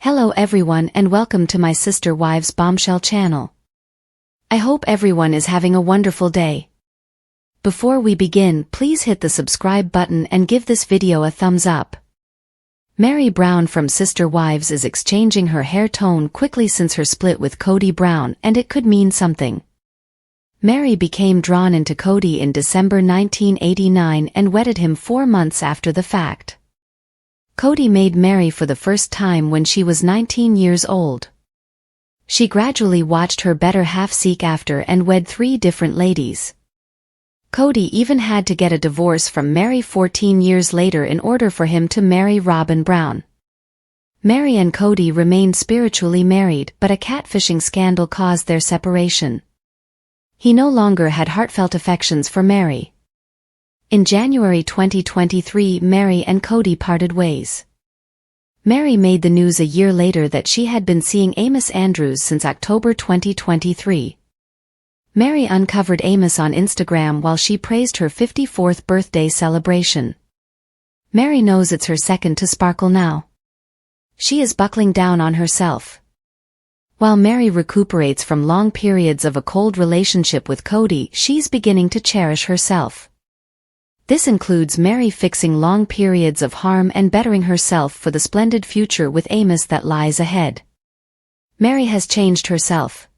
Hello everyone and welcome to my sister wives Bombshell channel. I hope everyone is having a wonderful day. Before we begin, please hit the subscribe button and give this video a thumbs up. Meri Brown from Sister Wives is exchanging her hair tone quickly since her split with Kody Brown, and it could mean something. Meri became drawn into Kody in December 1989 and wedded him 4 months after the fact. Kody made Meri for the first time when she was 19 years old. She gradually watched her better half seek after and wed 3 different ladies. Kody even had to get a divorce from Meri 14 years later in order for him to marry Robin Brown. Meri and Kody remained spiritually married, but a catfishing scandal caused their separation. He no longer had heartfelt affections for Meri. In January 2023, Meri and Kody parted ways. Meri made the news a year later that she had been seeing Amos Andrews since October 2023. Meri uncovered Amos on Instagram while she praised her 54th birthday celebration. Meri knows it's her second to sparkle now. She is buckling down on herself. While Meri recuperates from long periods of a cold relationship with Kody, she's beginning to cherish herself. This includes Meri fixing long periods of harm and bettering herself for the splendid future with Amos that lies ahead. Meri has changed herself.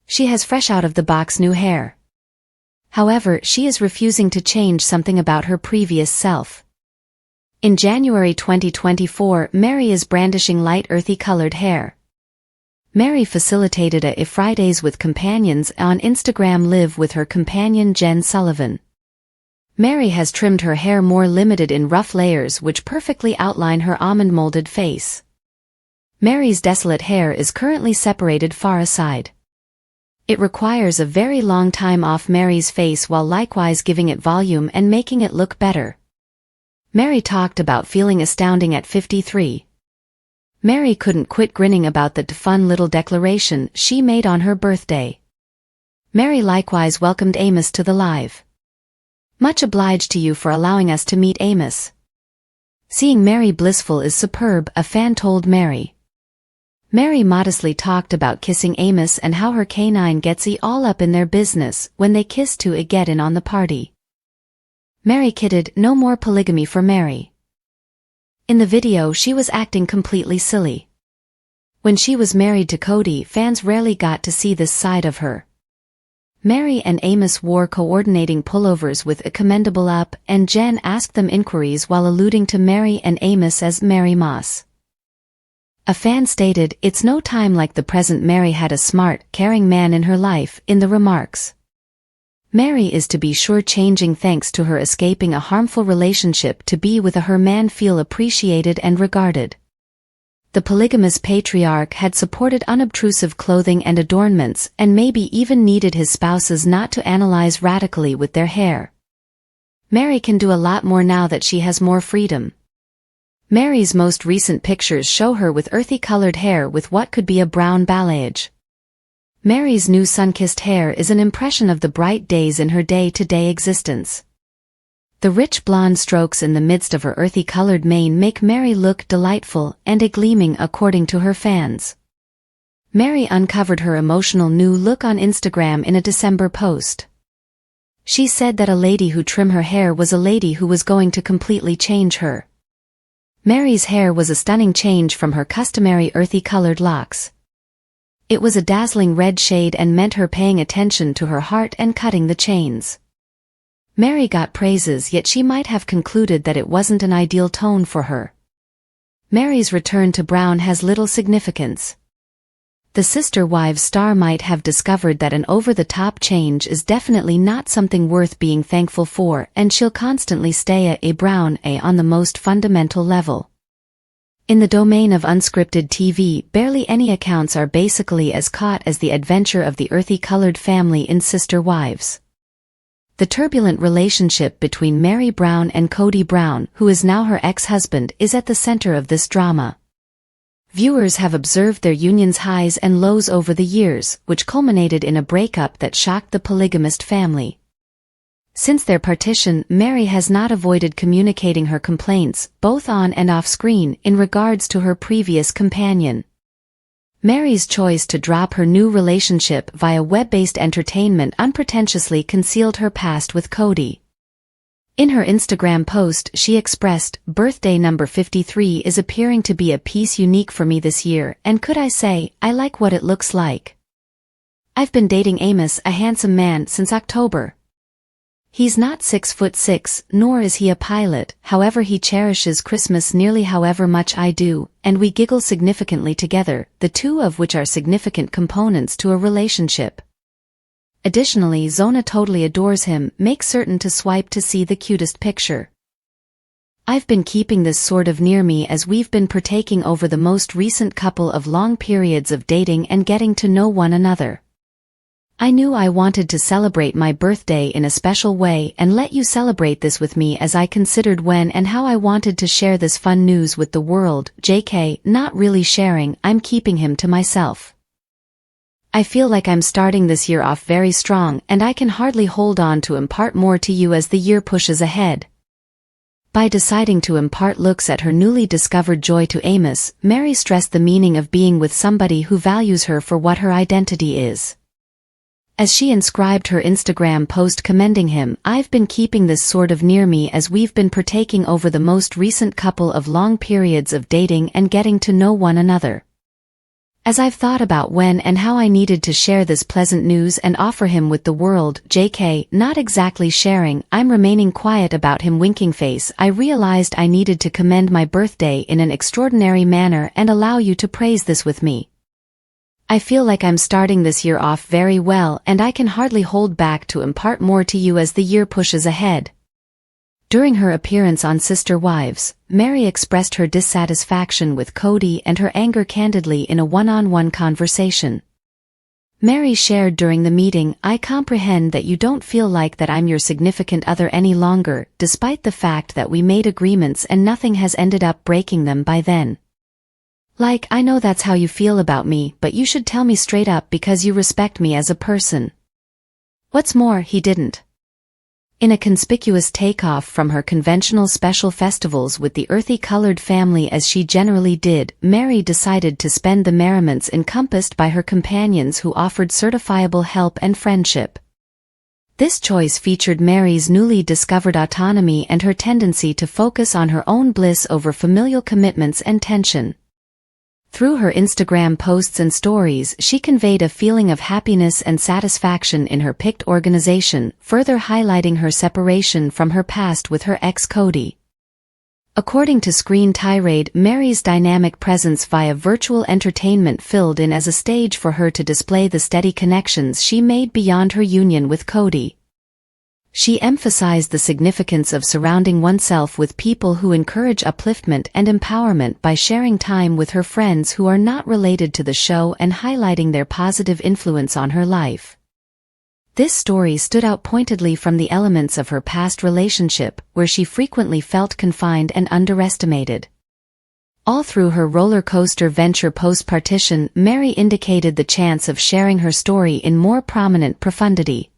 She has fresh out-of-the-box new hair. However, she is refusing to change something about her previous self. In January 2024, Meri is brandishing light earthy-colored hair. Meri facilitated a Fridays with Companions on Instagram Live with her companion Jen Sullivan. Meri has trimmed her hair more limited in rough layers which perfectly outline her almond-molded face. Meri's desolate hair is currently separated far aside. It requires a very long time off Meri's face while likewise giving it volume and making it look better. Meri talked about feeling astounding at 53. Meri couldn't quit grinning about the fun little declaration she made on her birthday. Meri likewise welcomed Amos to the live. Much obliged to you for allowing us to meet Amos. Seeing Meri blissful is superb, a fan told Meri. Meri modestly talked about kissing Amos and how her canine gets all up in their business when they kiss to get in on the party. Meri kidded, no more polygamy for Meri. In the video she was acting completely silly. When she was married to Kody, fans rarely got to see this side of her. Meri and Amos wore coordinating pullovers with a commendable up, and Jen asked them inquiries while alluding to Meri and Amos as Meri Moss. A fan stated, "It's no time like the present. Meri had a smart, caring man in her life," in the remarks. Meri is to be sure changing thanks to her escaping a harmful relationship to be with her man feel appreciated and regarded. The polygamous patriarch had supported unobtrusive clothing and adornments and maybe even needed his spouses not to analyze radically with their hair. Meri can do a lot more now that she has more freedom. Meri's most recent pictures show her with earthy-colored hair with what could be a brown balayage. Meri's new sun-kissed hair is an impression of the bright days in her day-to-day existence. The rich blonde strokes in the midst of her earthy-colored mane make Meri look delightful and gleaming according to her fans. Meri uncovered her emotional new look on Instagram in a December post. She said that a lady who trimmed her hair was a lady who was going to completely change her. Meri's hair was a stunning change from her customary earthy-colored locks. It was a dazzling red shade and meant her paying attention to her heart and cutting the chains. Meri got praises, yet she might have concluded that it wasn't an ideal tone for her. Meri's return to brown has little significance. The Sister Wives star might have discovered that an over-the-top change is definitely not something worth being thankful for, and she'll constantly stay a brown on the most fundamental level. In the domain of unscripted TV, barely any accounts are basically as caught as the adventure of the earthy-colored family in Sister Wives. The turbulent relationship between Meri Brown and Kody Brown, who is now her ex-husband, is at the center of this drama. Viewers have observed their union's highs and lows over the years, which culminated in a breakup that shocked the polygamist family. Since their partition, Meri has not avoided communicating her complaints, both on and off screen, in regards to her previous companion. Meri's choice to drop her new relationship via web-based entertainment unpretentiously concealed her past with Kody. In her Instagram post, she expressed, "Birthday number 53 is appearing to be a piece unique for me this year, and could I say, I like what it looks like. I've been dating Amos, a handsome man, since October. He's not 6'6", nor is he a pilot, however he cherishes Christmas nearly however much I do, and we giggle significantly together, the two of which are significant components to a relationship. Additionally, Zona totally adores him, make certain to swipe to see the cutest picture. I've been keeping this sort of near me as we've been partaking over the most recent couple of long periods of dating and getting to know one another. I knew I wanted to celebrate my birthday in a special way and let you celebrate this with me as I considered when and how I wanted to share this fun news with the world. JK, not really sharing, I'm keeping him to myself. I feel like I'm starting this year off very strong and I can hardly hold on to impart more to you as the year pushes ahead." By deciding to impart looks at her newly discovered joy to Amos, Meri stressed the meaning of being with somebody who values her for what her identity is. As she inscribed her Instagram post commending him, "I've been keeping this sort of near me as we've been partaking over the most recent couple of long periods of dating and getting to know one another. As I've thought about when and how I needed to share this pleasant news and offer him with the world, JK, not exactly sharing, I'm remaining quiet about him winking face, I realized I needed to commend my birthday in an extraordinary manner and allow you to praise this with me. I feel like I'm starting this year off very well and I can hardly hold back to impart more to you as the year pushes ahead." During her appearance on Sister Wives, Meri expressed her dissatisfaction with Kody and her anger candidly in a one-on-one conversation. Meri shared during the meeting, "I comprehend that you don't feel like that I'm your significant other any longer, despite the fact that we made agreements and nothing has ended up breaking them by then. Like, I know that's how you feel about me, but you should tell me straight up because you respect me as a person." What's more, he didn't. In a conspicuous takeoff from her conventional special festivals with the earthy-colored family as she generally did, Meri decided to spend the merriments encompassed by her companions who offered certifiable help and friendship. This choice featured Meri's newly discovered autonomy and her tendency to focus on her own bliss over familial commitments and tension. Through her Instagram posts and stories, she conveyed a feeling of happiness and satisfaction in her picked organization, further highlighting her separation from her past with her ex Kody. According to Screen Tirade, Meri's dynamic presence via virtual entertainment filled in as a stage for her to display the steady connections she made beyond her union with Kody. She emphasized the significance of surrounding oneself with people who encourage upliftment and empowerment by sharing time with her friends who are not related to the show and highlighting their positive influence on her life. This story stood out pointedly from the elements of her past relationship, where she frequently felt confined and underestimated. All through her roller coaster venture post-partition, Meri indicated the chance of sharing her story in more prominent profundity.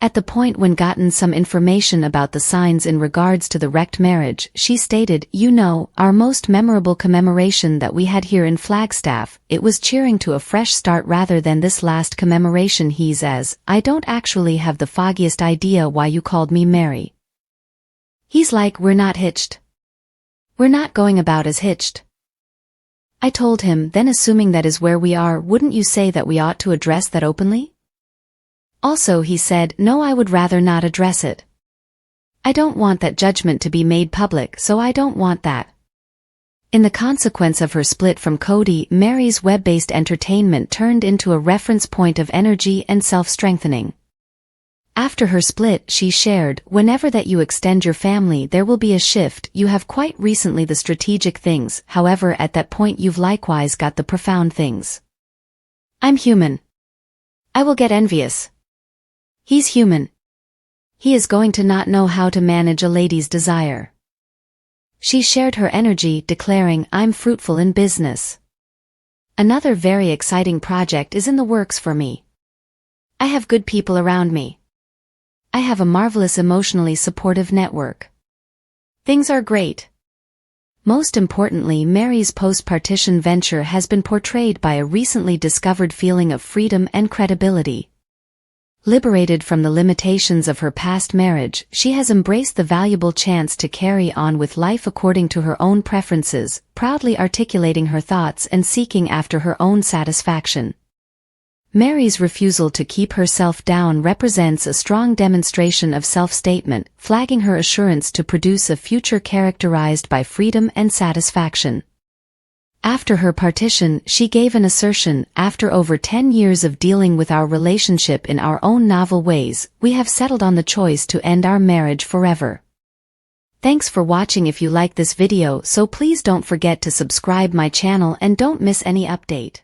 At the point when gotten some information about the signs in regards to the wrecked marriage, she stated, "You know, our most memorable commemoration that we had here in Flagstaff, it was cheering to a fresh start rather than this last commemoration." He says, "I don't actually have the foggiest idea why you called me Meri." He's like, "We're not hitched. We're not going about as hitched." I told him, "Then assuming that is where we are, wouldn't you say that we ought to address that openly?" Also he said, "No, I would rather not address it. I don't want that judgment to be made public, so I don't want that." In the consequence of her split from Kody, Meri's web-based entertainment turned into a reference point of energy and self-strengthening. After her split, she shared, "Whenever that you extend your family there will be a shift. You have quite recently the strategic things, however at that point you've likewise got the profound things. I'm human. I will get envious. He's human. He is going to not know how to manage a lady's desire." She shared her energy, declaring, "I'm fruitful in business. Another very exciting project is in the works for me. I have good people around me. I have a marvelous emotionally supportive network. Things are great. Most importantly, Meri's post-partition venture has been portrayed by a recently discovered feeling of freedom and credibility. Liberated from the limitations of her past marriage, she has embraced the valuable chance to carry on with life according to her own preferences, proudly articulating her thoughts and seeking after her own satisfaction. Meri's refusal to keep herself down represents a strong demonstration of self-statement, flagging her assurance to produce a future characterized by freedom and satisfaction. After her partition, she gave an assertion, "After over 10 years of dealing with our relationship in our own novel ways, we have settled on the choice to end our marriage forever." Thanks for watching. If you like this video, so please don't forget to subscribe my channel and don't miss any update.